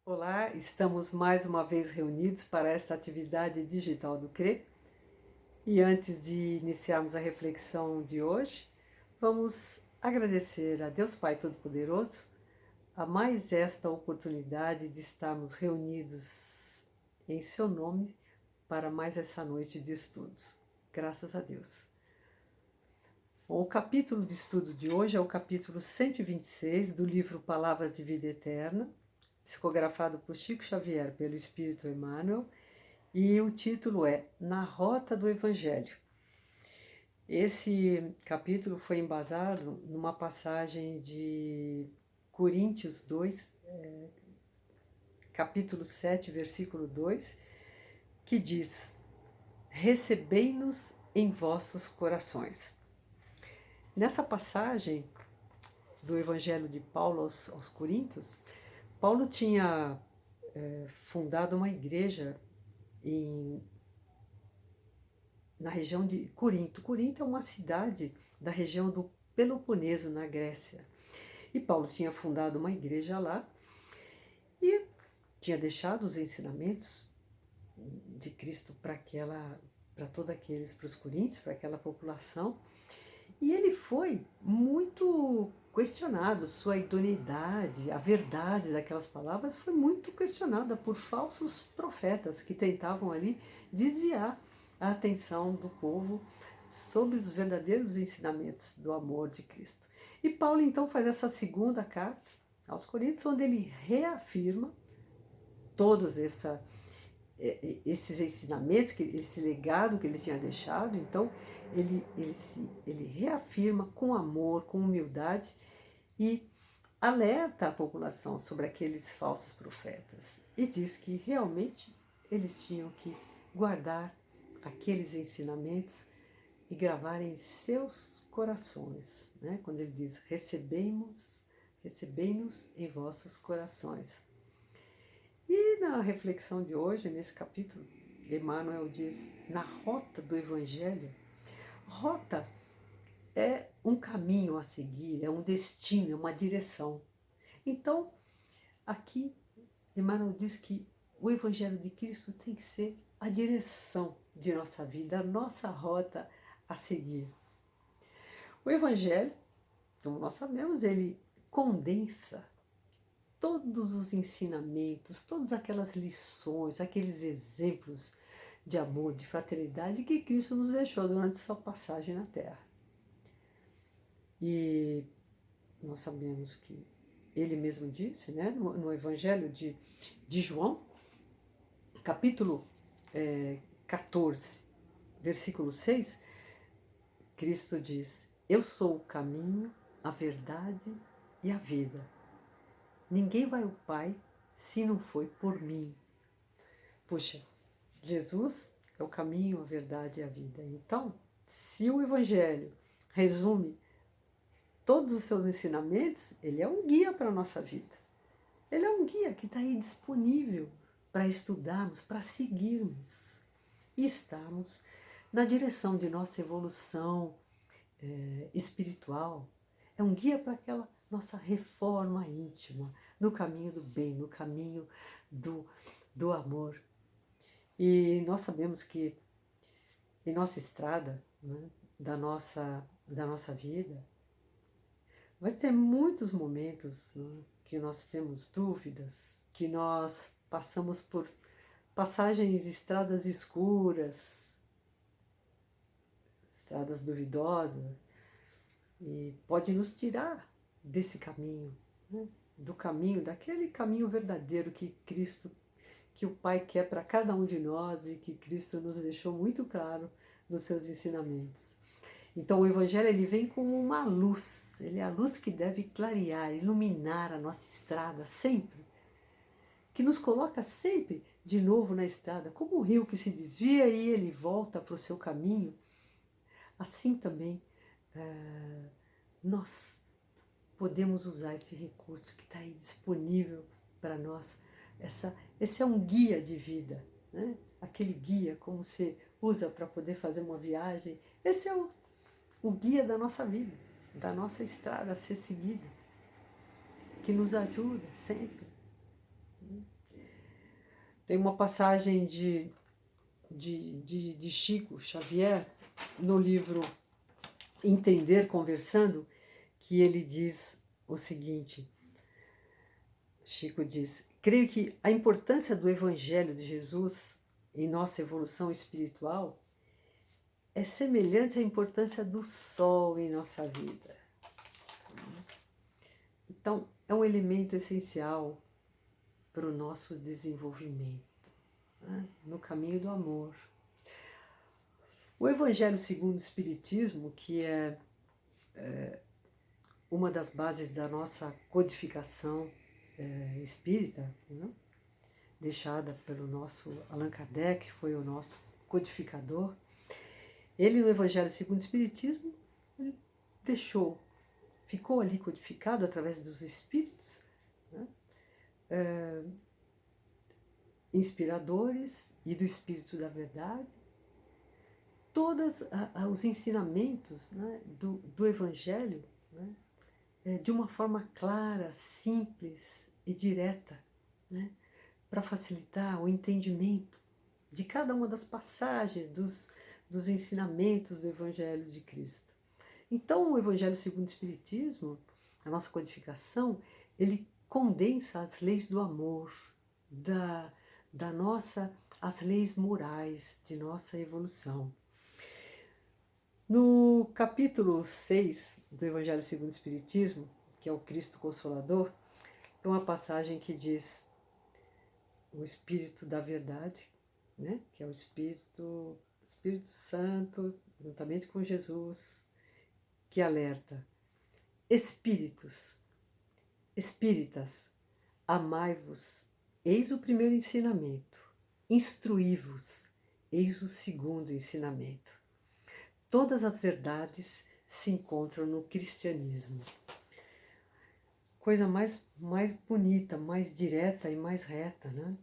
Olá, estamos mais uma vez reunidos para esta atividade digital do CRE. E antes de iniciarmos a reflexão de hoje, vamos agradecer a Deus Pai Todo-Poderoso a mais esta oportunidade de estarmos reunidos em seu nome para mais essa noite de estudos. Graças a Deus. Bom, o capítulo de estudo de hoje é o capítulo 126 do livro Palavras de Vida Eterna, psicografado por Chico Xavier pelo Espírito Emmanuel, e o título é Na Rota do Evangelho. Esse capítulo foi embasado numa passagem de Coríntios 2, capítulo 7, versículo 2, que diz: Recebei-nos em vossos corações. Nessa passagem do Evangelho de Paulo aos Coríntios, Paulo tinha fundado uma igreja na região de Corinto. Corinto é uma cidade da região do Peloponeso, na Grécia. E Paulo tinha fundado uma igreja lá e tinha deixado os ensinamentos de Cristo para para os coríntios, para aquela população. E ele foi muito questionado, sua idoneidade, a verdade daquelas palavras foi muito questionada por falsos profetas que tentavam ali desviar a atenção do povo sobre os verdadeiros ensinamentos do amor de Cristo. E Paulo então faz essa segunda carta aos Coríntios, onde ele reafirma todos esses ensinamentos, esse legado que ele tinha deixado. Então ele reafirma com amor, com humildade e alerta a população sobre aqueles falsos profetas e diz que realmente eles tinham que guardar aqueles ensinamentos e gravar em seus corações, né? Quando ele diz recebei-nos em vossos corações. E na reflexão de hoje, nesse capítulo, Emmanuel diz, na rota do Evangelho, rota é um caminho a seguir, é um destino, é uma direção. Então, aqui, Emmanuel diz que o Evangelho de Cristo tem que ser a direção de nossa vida, a nossa rota a seguir. O Evangelho, como nós sabemos, ele condensa todos os ensinamentos, todas aquelas lições, aqueles exemplos de amor, de fraternidade que Cristo nos deixou durante sua passagem na Terra. E nós sabemos que ele mesmo disse, né, no Evangelho de João, capítulo 14, versículo 6, Cristo diz: Eu sou o caminho, a verdade e a vida. Ninguém vai ao Pai se não foi por mim. Puxa, Jesus é o caminho, a verdade e a vida. Então, se o Evangelho resume todos os seus ensinamentos, ele é um guia para a nossa vida. Ele é um guia que está aí disponível para estudarmos, para seguirmos e estarmos na direção de nossa evolução espiritual. É um guia para aquela nossa reforma íntima, no caminho do bem, no caminho do amor. E nós sabemos que em nossa estrada, né, da nossa vida, vai ter muitos momentos, né, que nós temos dúvidas, que nós passamos por passagens, estradas escuras, estradas duvidosas, e pode nos tirar desse caminho, né, do caminho, daquele caminho verdadeiro que Cristo, que o Pai quer para cada um de nós e que Cristo nos deixou muito claro nos seus ensinamentos. Então o Evangelho ele vem como uma luz, ele é a luz que deve clarear, iluminar a nossa estrada sempre, que nos coloca sempre de novo na estrada, como um rio que se desvia e ele volta para o seu caminho. Assim também nós podemos usar esse recurso que está aí disponível para nós. Esse é um guia de vida, né? Aquele guia como você usa para poder fazer uma viagem. Esse é o guia da nossa vida, da nossa estrada a ser seguida, que nos ajuda sempre. Tem uma passagem de Chico Xavier no livro Entender Conversando, que ele diz o seguinte, Chico diz: creio que a importância do Evangelho de Jesus em nossa evolução espiritual é semelhante à importância do sol em nossa vida. Então, é um elemento essencial para o nosso desenvolvimento, né? No caminho do amor. O Evangelho segundo o Espiritismo, que é uma das bases da nossa codificação espírita, né? Deixada pelo nosso Allan Kardec, que foi o nosso codificador, ele no Evangelho segundo o Espiritismo, ele ficou ali codificado através dos Espíritos, né? Inspiradores e do Espírito da Verdade, todos os ensinamentos, né, do Evangelho, né, de uma forma clara, simples e direta, né, para facilitar o entendimento de cada uma das passagens dos ensinamentos do Evangelho de Cristo. Então, o Evangelho segundo o Espiritismo, a nossa codificação, ele condensa as leis do amor, as leis morais de nossa evolução. No capítulo 6 do Evangelho segundo o Espiritismo, que é o Cristo Consolador, tem uma passagem que diz: o Espírito da Verdade, né, que é o Espírito Santo, juntamente com Jesus, que alerta: espíritas, amai-vos, eis o primeiro ensinamento, instruí-vos, eis o segundo ensinamento. Todas as verdades se encontram no cristianismo. Coisa mais bonita, mais direta e mais reta, né?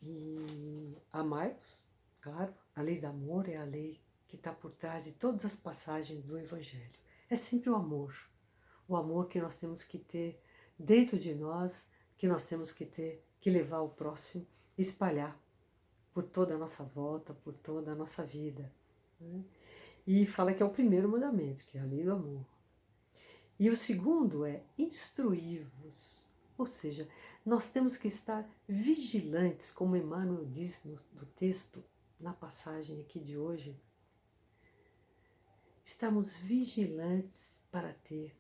E amai-vos, claro, a lei do amor é a lei que está por trás de todas as passagens do Evangelho. É sempre o amor que nós temos que ter dentro de nós, que nós temos que levar ao próximo, espalhar por toda a nossa volta, por toda a nossa vida, né? E fala que é o primeiro mandamento, que é a lei do amor. E o segundo é instruí-vos, ou seja, nós temos que estar vigilantes, como Emmanuel diz no texto, na passagem aqui de hoje. Estamos vigilantes para ter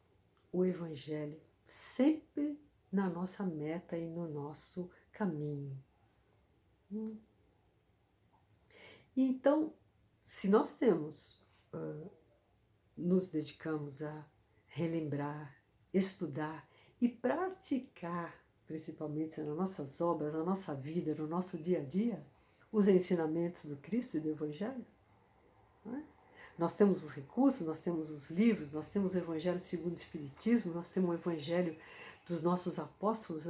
o Evangelho sempre na nossa meta e no nosso caminho. Então, se nós nos dedicamos a relembrar, estudar e praticar, principalmente nas nossas obras, na nossa vida, no nosso dia a dia, os ensinamentos do Cristo e do Evangelho, não é? Nós temos os recursos, nós temos os livros, nós temos o Evangelho segundo o Espiritismo, nós temos o Evangelho dos nossos apóstolos,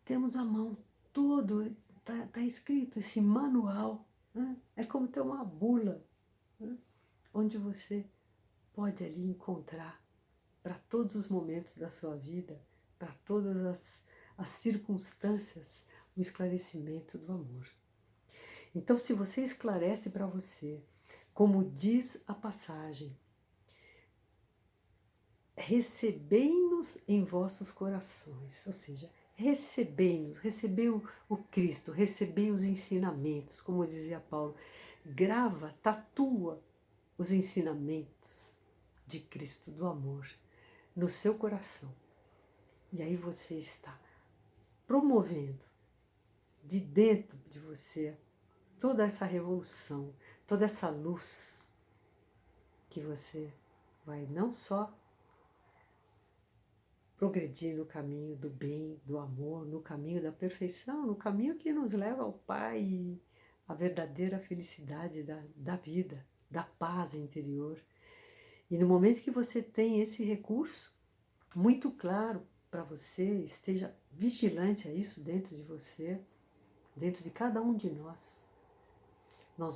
temos à mão tudo, está escrito, esse manual, né? É como ter uma bula, né? Onde você pode ali encontrar para todos os momentos da sua vida, para todas as circunstâncias, o esclarecimento do amor. Então, se você esclarece para você, como diz a passagem, recebei-nos em vossos corações, ou seja, recebei-nos, recebei o Cristo, recebei os ensinamentos, como dizia Paulo, grava, tatua os ensinamentos de Cristo, do amor, no seu coração. E aí você está promovendo de dentro de você toda essa revolução, toda essa luz que você vai não só progredir no caminho do bem, do amor, no caminho da perfeição, no caminho que nos leva ao Pai, a verdadeira felicidade da vida, da paz interior. E no momento que você tem esse recurso muito claro para você, esteja vigilante a isso dentro de você, dentro de cada um de nós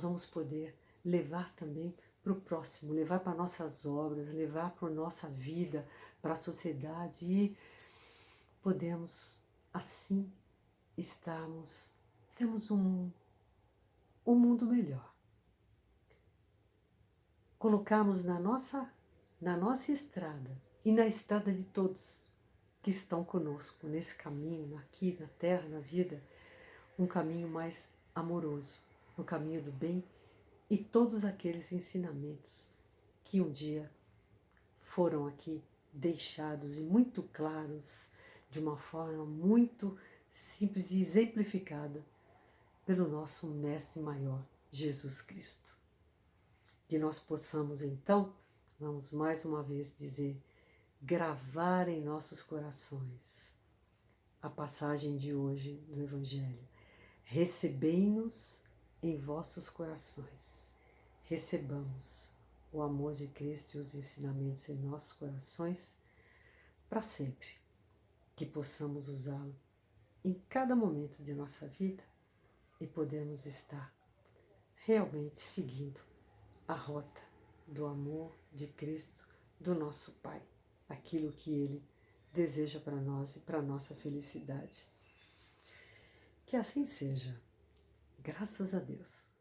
vamos poder levar também para o próximo, levar para nossas obras, levar para a nossa vida, para a sociedade e podemos assim temos um mundo melhor. Colocamos na nossa estrada e na estrada de todos que estão conosco nesse caminho, aqui na terra, na vida, um caminho mais amoroso, no caminho do bem e todos aqueles ensinamentos que um dia foram aqui deixados e muito claros, de uma forma muito simples e exemplificada pelo nosso Mestre Maior, Jesus Cristo. Que nós possamos então, vamos mais uma vez dizer, gravar em nossos corações a passagem de hoje do Evangelho. Recebei-nos em vossos corações. Recebamos o amor de Cristo e os ensinamentos em nossos corações para sempre. Que possamos usá-lo em cada momento de nossa vida e podemos estar realmente seguindo a rota do amor de Cristo, do nosso Pai, aquilo que Ele deseja para nós e para a nossa felicidade. Que assim seja. Graças a Deus.